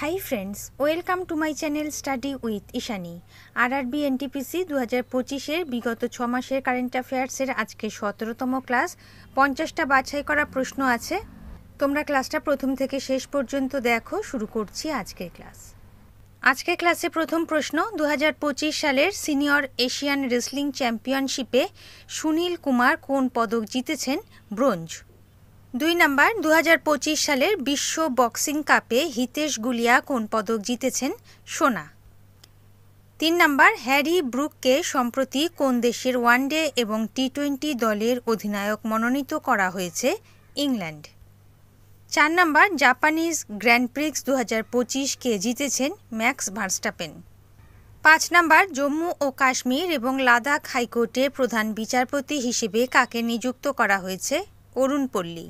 High friends, welcome to my channel study with Ishani. RRB NTPC 2025-এর বিগত 6 মাসের current অ্যাফেয়ার্সের আজকে 17তম ক্লাস। 50টা বাছাই করা প্রশ্ন আছে। তোমরা ক্লাসটা প্রথম থেকে শেষ পর্যন্ত দেখো। শুরু করছি আজকের ক্লাস। আজকের ক্লাসে প্রথম প্রশ্ন, 2025 সালের সিনিয়র এশিয়ান রেসলিং চ্যাম্পিয়নশিপে সুনীল কুমার কোন পদক জিতেছেন? ব্রোঞ্জ। 2 নম্বর, 2025 সালের বিশ্ব বক্সিং কাপে হিতেশ গুলিয়া কোন পদক জিতেছেন? সোনা। 3 নম্বর, হ্যারি ব্রুককে সম্প্রতি কোন দেশের ওয়ানডে এবং টি-20 দলের অধিনায়ক মনোনীত করা হয়েছে? ইংল্যান্ড। 4 নম্বর, জাপানিজ গ্র্যান্ড প্রিক্স 2025-কে জিতেছেন ম্যাক্স ভার্স্টাপেন। 5 নম্বর, জম্মু ও কাশ্মীর এবং লাদাখ হাইকোর্টের প্রধান বিচারপতি হিসেবে কাকে নিযুক্ত করা হয়েছে? অরুণ পল্লী।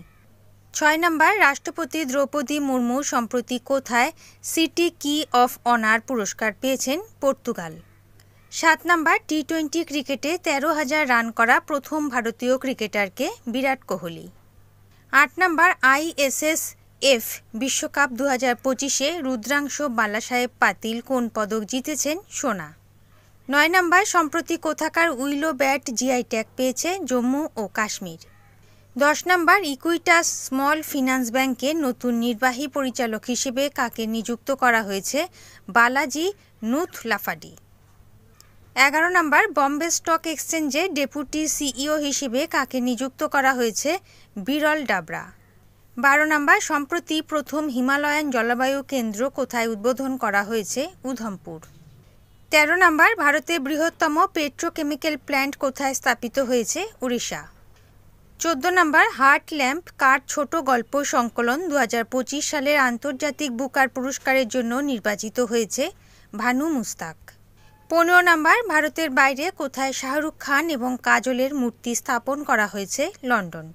6 নম্বর, রাষ্ট্রপতি দ্রৌপদী মুর্মু সম্প্রতি কোথায় সিটি কি অফ অনার পুরস্কার পেয়েছেন? পর্তুগাল। 7 নম্বর, টি-20 ক্রিকেটে 13,000 রান করা প্রথম ভারতীয় ক্রিকেটারকে? বিরাট কোহলি। 8 নম্বর, আইএসএসএফ বিশ্বকাপ 2025-এ রুদ্রাংশ বালাসাহেব পাতিল কোন পদক জিতেছেন? সোনা। 9 নম্বর, সম্প্রতি কোথাকার উইলো ব্যাট জিআই ট্যাগ পেয়েছে? জম্মু ও কাশ্মীর। 10 নম্বর, ইকুইটাস স্মল ফিন্যান্স ব্যাংকের নতুন নির্বাহী পরিচালক হিসেবে কাকে নিযুক্ত করা হয়েছে? বালাজি নুথলাফাডি। 11 নম্বর, বম্বে স্টক এক্সচেঞ্জের ডেপুটি সিইও হিসেবে কাকে নিযুক্ত করা হয়েছে? বিরল ডাবরা। 12 নম্বর, সম্প্রতি প্রথম হিমালয়ান জলবায়ু কেন্দ্র কোথায় উদ্বোধন করা হয়েছে? উধমপুর। 13 নম্বর, ভারতের বৃহত্তম পেট্রোকেমিক্যাল প্ল্যান্ট কোথায় স্থাপিত হয়েছে? উড়িষ্যা। 14 নম্বর, হার্ট ল্যাম্প কার ছোট গল্প সংকলন 2025 সালের আন্তর্জাতিক বুকার পুরস্কারের জন্য নির্বাচিত হয়েছে? ভানু মুস্তাক। 15 নম্বর, ভারতের বাইরে কোথায় শাহরুখ খান এবং কাজলের মূর্তি স্থাপন করা হয়েছে? লন্ডন।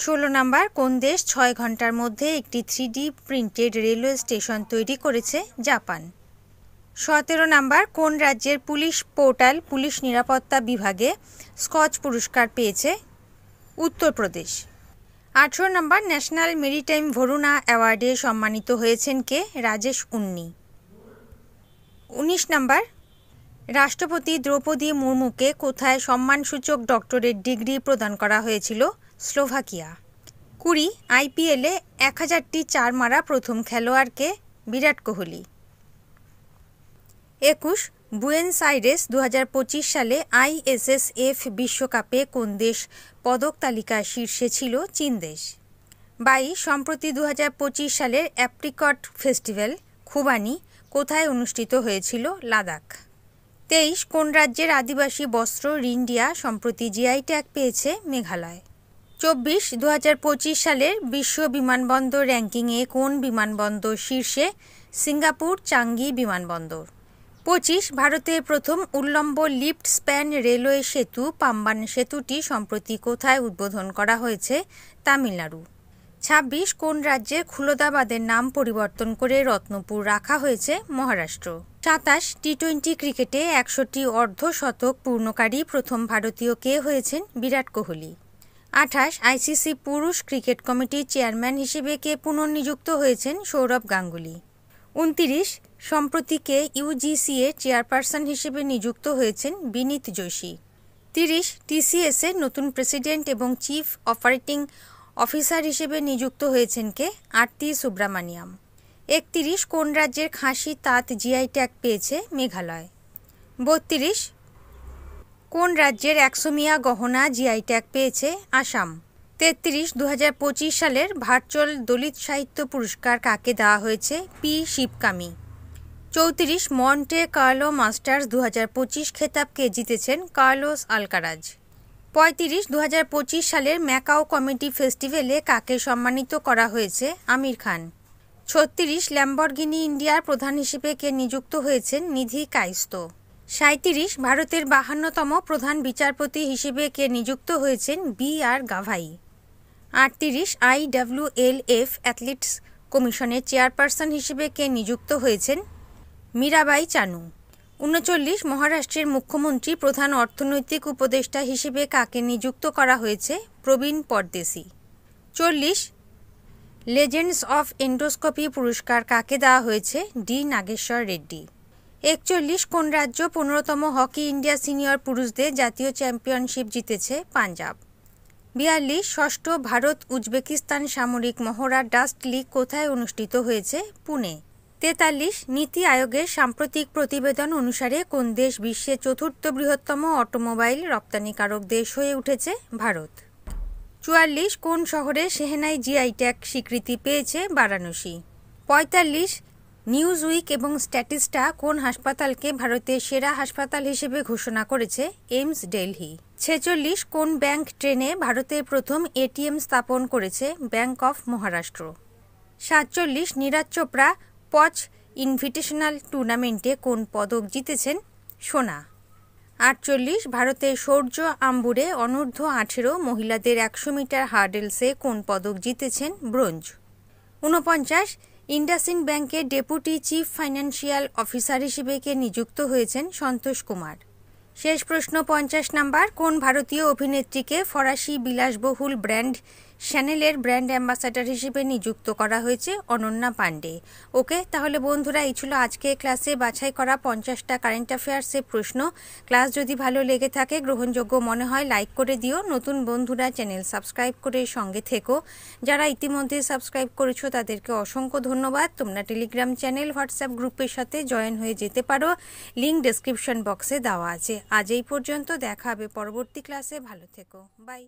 16 নম্বর, কোন দেশ 6 ঘন্টার মধ্যে একটি 3D প্রিন্টেড রেলওয়ে স্টেশন তৈরি করেছে? জাপান। 17 নম্বর, কোন রাজ্যের পুলিশ পোর্টাল পুলিশ নিরাপত্তা বিভাগে স্কচ পুরস্কার পেয়েছে? উত্তরপ্রদেশ। 18 নম্বর, ন্যাশনাল মেরিটাইম ভরুণা অ্যাওয়ার্ডে সম্মানিত হয়েছেন কে? রাজেশ উন্নি। 19 নম্বর, রাষ্ট্রপতি দ্রৌপদী মুর্মুকে কোথায় সম্মানসূচক ডক্টরেট ডিগ্রি প্রদান করা হয়েছিল? স্লোভাকিয়া। 20, আইপিএলে 1000টি 4 মারা প্রথম খেলোয়াড়কে? বিরাট কোহলি। 21, বুয়েন্স আইরেস 2025 সালে আইএসএসএফ বিশ্বকাপে কোন দেশ পদক তালিকার শীর্ষে ছিল? চীন দেশ। 22, সম্প্রতি 2025 সালের অ্যাপ্রিকট ফেস্টিভ্যাল খুবানি কোথায় অনুষ্ঠিত হয়েছিল? লাদাখ। 23, কোন রাজ্যের আদিবাসী বস্ত্র রিন্ডিয়া সম্প্রতি জিআই ট্যাগ পেয়েছে? মেঘালয়। 24, 2025 সালের বিশ্ব বিমানবন্দর র্যাঙ্কিংয়ে কোন বিমানবন্দর শীর্ষে? সিঙ্গাপুর চাঙ্গি বিমানবন্দর। 25, ভারতের প্রথম উল্লম্ব লিফট স্প্যান রেলওয়ে সেতু পাম্বান সেতুটি সম্প্রতি কোথায় উদ্বোধন করা হয়েছে? তামিলনাড়ু। 26, কোন রাজ্যের খুলদাবাদের নাম পরিবর্তন করে রত্নপুর রাখা হয়েছে? মহারাষ্ট্র। 27, টি-20 ক্রিকেটে 100টি অর্ধশতক পূর্ণকারী প্রথম ভারতীয় কে হয়েছেন? বিরাট কোহলি। 28, আইসিসি পুরুষ ক্রিকেট কমিটির চেয়ারম্যান হিসেবে কে পুনর্নিযুক্ত হয়েছেন? সৌরভ গাঙ্গুলি। 29, সম্প্রতি কে ইউজিসি এর চেয়ারপারসন হিসেবে নিযুক্ত হয়েছেন? বিনীত যোশী। 30, টিসিএস এর নতুন প্রেসিডেন্ট এবং চিফ অপারেটিং অফিসার হিসেবে নিযুক্ত হয়েছেন কে? আরতি সুব্রামানিয়াম। 31, কোন রাজ্যের খাসি তাঁত জিআই ট্যাগ পেয়েছে? মেঘালয়। 32, কোন রাজ্যের একশোমিয়া গহনা জিআই ট্যাগ পেয়েছে? আসাম। 33, 2025 সালের ভার্চুয়াল দলিত সাহিত্য পুরস্কার কাকে দেওয়া হয়েছে? পি শিবকামি। 34, মন্টে কার্লো মাস্টার্স 2025 খেতাবকে জিতেছেন? Carlos Alcaraz. 35, 2025 সালের ম্যাকাও কমেডি ফেস্টিভ্যালে কাকে সম্মানিত করা হয়েছে? আমির খান। 36, ল্যাম্বরগিনি ইন্ডিয়ার প্রধান হিসেবে কে নিযুক্ত হয়েছেন? নিধি কাইস্তো। 37, ভারতের 52তম প্রধান বিচারপতি হিসেবে কে নিযুক্ত হয়েছেন? বি.আর. গাভাই। 38, আইডব্লিউএলএফ অ্যাথলেটিক্স কমিশনের চেয়ারপারসন হিসেবে কে নিযুক্ত হয়েছেন? মীরাবাই চানু। 39, মহারাষ্ট্রের মুখ্যমন্ত্রী প্রধান অর্থনৈতিক উপদেষ্টা হিসেবে কাকে নিযুক্ত করা হয়েছে? প্রবীণ পরদেশি। 40, লেজেন্ডস অফ এন্ডোস্কোপি পুরস্কার কাকে দেওয়া হয়েছে? ডি নাগেশ্বর রেড্ডি। 41 কোন রাজ্য 15তম হকি ইন্ডিয়া সিনিয়র পুরুষদের জাতীয় চ্যাম্পিয়নশিপ জিতেছে? পাঞ্জাব। 42 ষষ্ঠ ভারত উজবেকিস্তান সামরিক মহড়া ডাস্ট লীগ কোথায় অনুষ্ঠিত হয়েছে? পুনে। 43 নীতি আয়োগের সাম্প্রতিক প্রতিবেদন অনুসারে কোন দেশ বিশ্বের চতুর্থ বৃহত্তম অটোমোবাইল রপ্তানিকারক দেশ হয়ে উঠেছে? ভারত। 44 কোন শহরে শেহনাই জিআই ট্যাগ স্বীকৃতি পেয়েছে? বারাণসী। 45 নিউজ উইক এবং স্ট্যাটিস্টা কোন হাসপাতালকে ভারতের সেরা হাসপাতাল হিসেবে ঘোষণা করেছে? এইমস দিল্লি। 46 কোন ব্যাংক ট্রেনে ভারতের প্রথম এটিএম স্থাপন করেছে? Bank of Maharashtra. 47 নীরাজ চোপড়া পচ ইনভিটেশনাল টুর্নামেন্টে কোন পদক জিতেছেন? সোনা। 48 ভারতের সৌর্য আম্বুরে অনূর্ধ্ব 18 মহিলাদের 100 মিটার হার্ডেলসে কোন পদক জিতেছেন? ব্রোঞ্জ। 49 ইন্ডাসইন্ড ব্যাংকের ডেপুটি চিফ ফাইন্যান্সিয়াল অফিসার হিসেবে কে নিযুক্ত হয়েছেন? সন্তোষ কুমার। শেষ প্রশ্ন 50 নাম্বার কোন ভারতীয় অভিনেত্রীকে ফরাসি বিলাসবহুল ব্র্যান্ড শ্যানেলের ব্র্যান্ড অ্যাম্বাসাডার হিসেবে নিযুক্ত করা হয়েছে? অনন্যা পাণ্ডে। ওকে, তাহলে বন্ধুরা এই ছিল আজকে ক্লাসে বাছাই করা 50টা কারেন্ট অ্যাফেয়ার্সের প্রশ্ন। ক্লাস যদি ভালো লেগে থাকে, গ্রহণযোগ্য মনে হয়, লাইক করে দিও। নতুন বন্ধুরা চ্যানেল সাবস্ক্রাইব করে সঙ্গে থেকো। যারা ইতিমধ্যে সাবস্ক্রাইব করেছো তাদেরকে অসংখ্য ধন্যবাদ। তোমরা টেলিগ্রাম চ্যানেল হোয়াটসঅ্যাপ গ্রুপের সাথে জয়েন হয়ে যেতে পারো, লিঙ্ক ডেসক্রিপশন বক্সে দেওয়া আছে। আজ এই পর্যন্ত, দেখা হবে পরবর্তী ক্লাসে। ভালো থেকো, বাই।